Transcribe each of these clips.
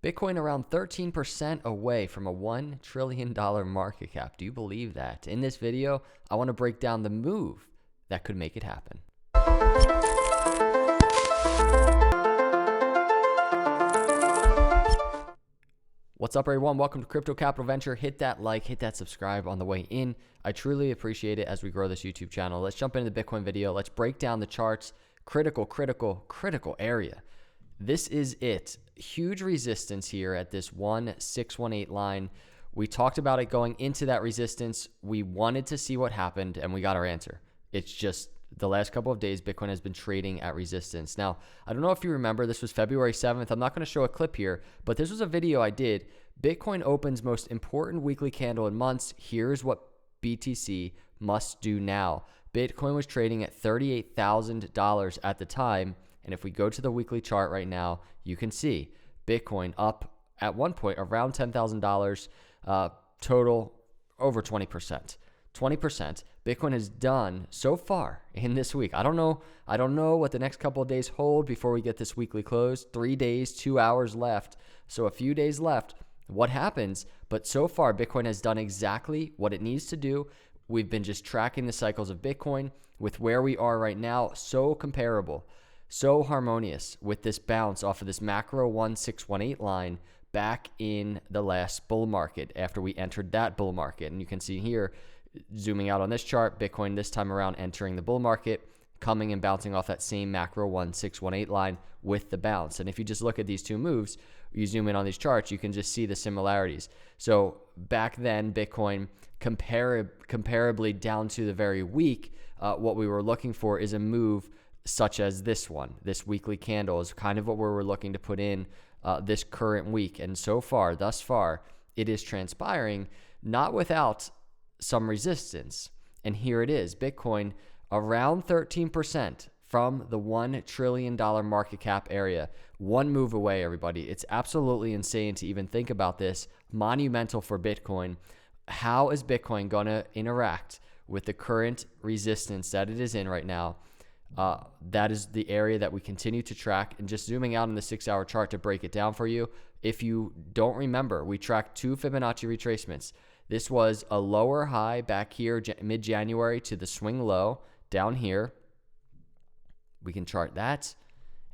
Bitcoin around 13% away from a $1 trillion market cap. Do you believe that? In this video, I want to break down the move that could make it happen. What's up, everyone? Welcome to Crypto Capital Venture. Hit that like, hit that subscribe on the way in. I truly appreciate it as we grow this YouTube channel. Let's jump into the Bitcoin video. Let's break down the charts. Critical area. This is it. Huge resistance here at this 1618 line. We talked about it going into that resistance. We wanted to see what happened, and we got our answer. It's just the last couple of days, Bitcoin has been trading at resistance. Now, I don't know if you remember, this was February 7th. I'm not going to show a clip here, but this was a video I did. Bitcoin opens most important weekly candle in months. Here's what BTC must do now. Bitcoin was trading at $38,000 at the time. And if we go to the weekly chart right now, you can see Bitcoin up at one point around $10,000, total over 20%. 20% Bitcoin has done so far in this week. I don't know what the next couple of days hold before we get this weekly close. 3 days, 2 hours left. So a few days left. What happens? But so far, Bitcoin has done exactly what it needs to do. We've been just tracking the cycles of Bitcoin with where we are right now. So comparable, so harmonious with this bounce off of this macro 1618 line back in the last bull market after we entered that bull market. And you can see here, zooming out on this chart, Bitcoin this time around entering the bull market, coming and bouncing off that same macro 1618 line with the bounce. And if you just look at these two moves, you zoom in on these charts, you can just see the similarities. So back then, Bitcoin comparably down to the very weak, what we were looking for is a move such as this one. This weekly candle is kind of what we were looking to put in this current week. And so far, thus far, it is transpiring, not without some resistance. And here it is, Bitcoin around 13% from the $1 trillion market cap area. One move away, everybody. It's absolutely insane to even think about this. Monumental for Bitcoin. How is Bitcoin going to interact with the current resistance that it is in right now? That is the area that we continue to track. And just zooming out on the 6-hour chart to break it down for you. If you don't remember, we tracked two Fibonacci retracements. This was a lower high back here mid-January to the swing low down here. We can chart that.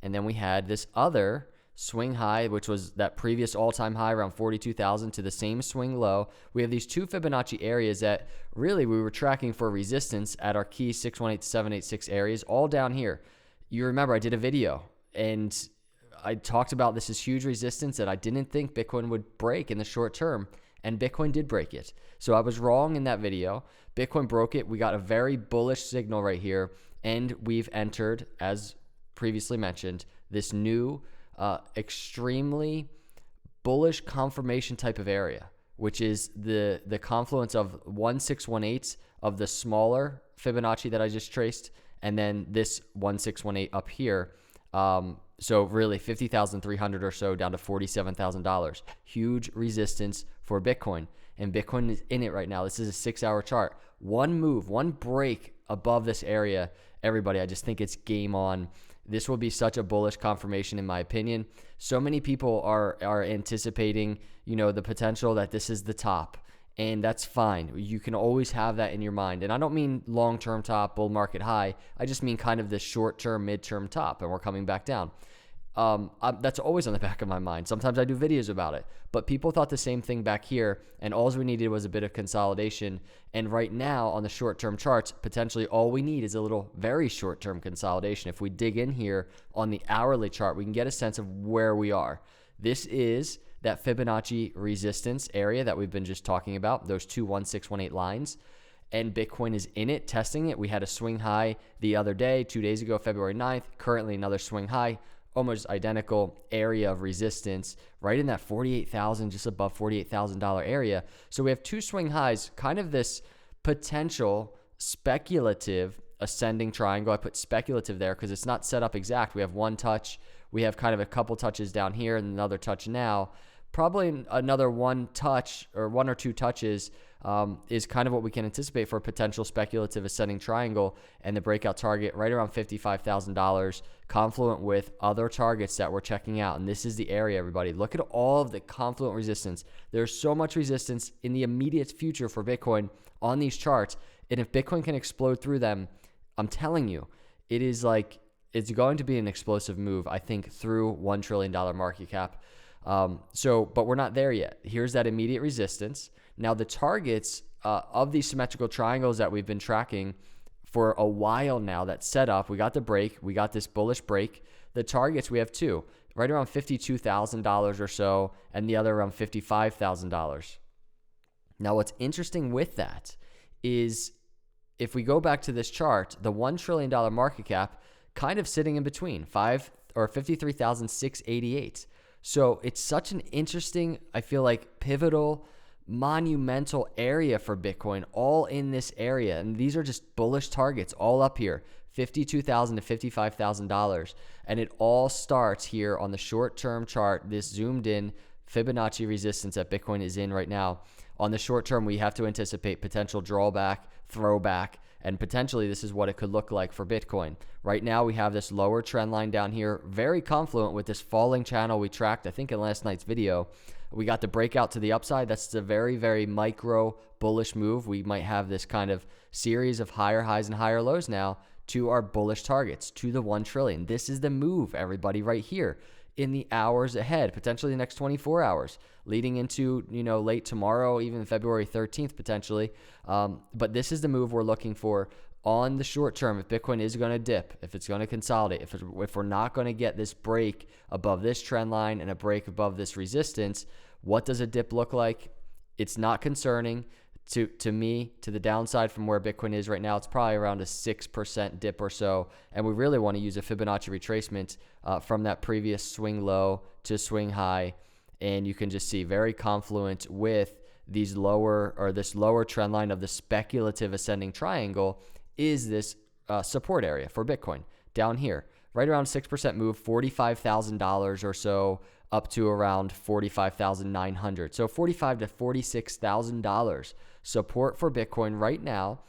And then we had this other swing high, which was that previous all-time high around 42,000 to the same swing low. We have these two Fibonacci areas that really we were tracking for resistance at our key 618 to 786 areas, all down here. You remember I did a video and I talked about this is huge resistance that I didn't think Bitcoin would break in the short term. And Bitcoin did break it. So I was wrong in that video. Bitcoin broke it. We got a very bullish signal right here. And we've entered, as previously mentioned, this new extremely bullish confirmation type of area, which is the confluence of 1618 of the smaller Fibonacci that I just traced, and then this 1618 up here. So really 50,300 or so down to $47,000. Huge resistance for Bitcoin. And Bitcoin is in it right now. This is a 6-hour chart. One move, one break above this area, everybody, I just think it's game on. This will be such a bullish confirmation in my opinion. So many people are anticipating, the potential that this is the top. And that's fine. You can always have that in your mind. And I don't mean long-term top, bull market high. I just mean kind of the short-term, mid-term top, and we're coming back down. That's always on the back of my mind. Sometimes I do videos about it. But people thought the same thing back here, and all we needed was a bit of consolidation. And right now, on the short-term charts, potentially all we need is a little very short-term consolidation. If we dig in here on the hourly chart, we can get a sense of where we are. This is that Fibonacci resistance area that we've been just talking about, those two 1618 lines, and Bitcoin is in it, testing it. We had a swing high the other day, 2 days ago, February 9th, currently another swing high, almost identical area of resistance, right in that 48,000, just above $48,000 area. So we have two swing highs, kind of this potential speculative ascending triangle. I put speculative there because it's not set up exact. We have one touch, we have kind of a couple touches down here and another touch now. probably another one touch or one or two touches is kind of what we can anticipate for a potential speculative ascending triangle, and the breakout target right around $55,000, confluent with other targets that we're checking out. And this is the area, everybody. Look at all of the confluent resistance. There's so much resistance in the immediate future for Bitcoin on these charts. And if Bitcoin can explode through them, I'm telling you, it's going to be an explosive move, I think, through $1 trillion market cap. But we're not there yet. Here's that immediate resistance. Now, the targets of these symmetrical triangles that we've been tracking for a while now that set up, we got the break, we got this bullish break. The targets, we have two, right around $52,000 or so, and the other around $55,000. Now, what's interesting with that is if we go back to this chart, the $1 trillion market cap kind of sitting in between 53,688. So it's such an interesting, I feel like, pivotal, monumental area for Bitcoin, all in this area. And these are just bullish targets all up here, $52,000 to $55,000. And it all starts here on the short-term chart, this zoomed in Fibonacci resistance that Bitcoin is in right now. On the short term, we have to anticipate potential drawback, throwback, and potentially this is what it could look like for Bitcoin. Right now, we have this lower trend line down here, very confluent with this falling channel we tracked, I think, in last night's video. We got the breakout to the upside. That's a very, very micro bullish move. We might have this kind of series of higher highs and higher lows now to our bullish targets, to the 1 trillion. This is the move, everybody, right here in the hours ahead, potentially the next 24 hours, leading into, late tomorrow, even February 13th, potentially. But this is the move we're looking for on the short term. If Bitcoin is going to dip, if it's going to consolidate, if we're not going to get this break above this trend line and a break above this resistance, what does a dip look like? It's not concerning to me, to the downside from where Bitcoin is right now. It's probably around a 6% dip or so. And we really want to use a Fibonacci retracement from that previous swing low to swing high. And you can just see very confluent with this lower trend line of the speculative ascending triangle is this support area for Bitcoin down here, right around 6% move, $45,000 or so, up to around $45,900. So $45,000 to $46,000 support for Bitcoin right now.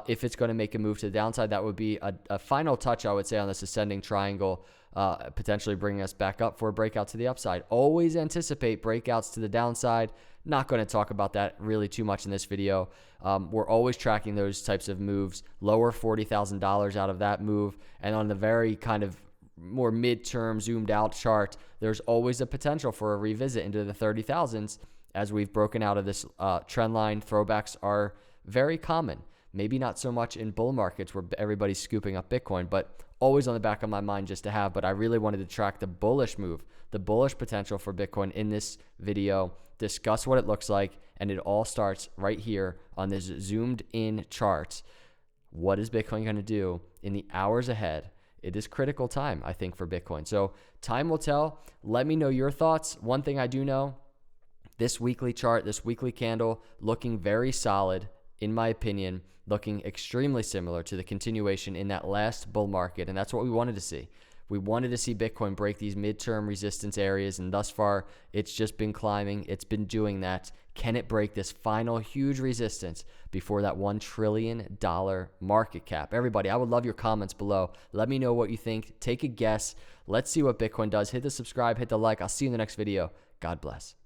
If it's going to make a move to the downside, that would be a final touch, I would say, on this ascending triangle, potentially bringing us back up for a breakout to the upside. Always anticipate breakouts to the downside. Not going to talk about that really too much in this video. We're always tracking those types of moves, lower $40,000 out of that move. And on the very kind of more midterm zoomed out chart, there's always a potential for a revisit into the 30,000s as we've broken out of this trend line. Throwbacks are very common. Maybe not so much in bull markets where everybody's scooping up Bitcoin, but always on the back of my mind just to have. But I really wanted to track the bullish move, the bullish potential for Bitcoin in this video, discuss what it looks like, and it all starts right here on this zoomed in chart. What is Bitcoin going to do in the hours ahead? It is critical time, I think, for Bitcoin. So time will tell. Let me know your thoughts. One thing I do know, this weekly chart, this weekly candle, looking very solid, in my opinion, looking extremely similar to the continuation in that last bull market. And that's what we wanted to see. We wanted to see Bitcoin break these midterm resistance areas. And thus far, it's just been climbing. It's been doing that. Can it break this final huge resistance before that $1 trillion market cap? Everybody, I would love your comments below. Let me know what you think. Take a guess. Let's see what Bitcoin does. Hit the subscribe, hit the like. I'll see you in the next video. God bless.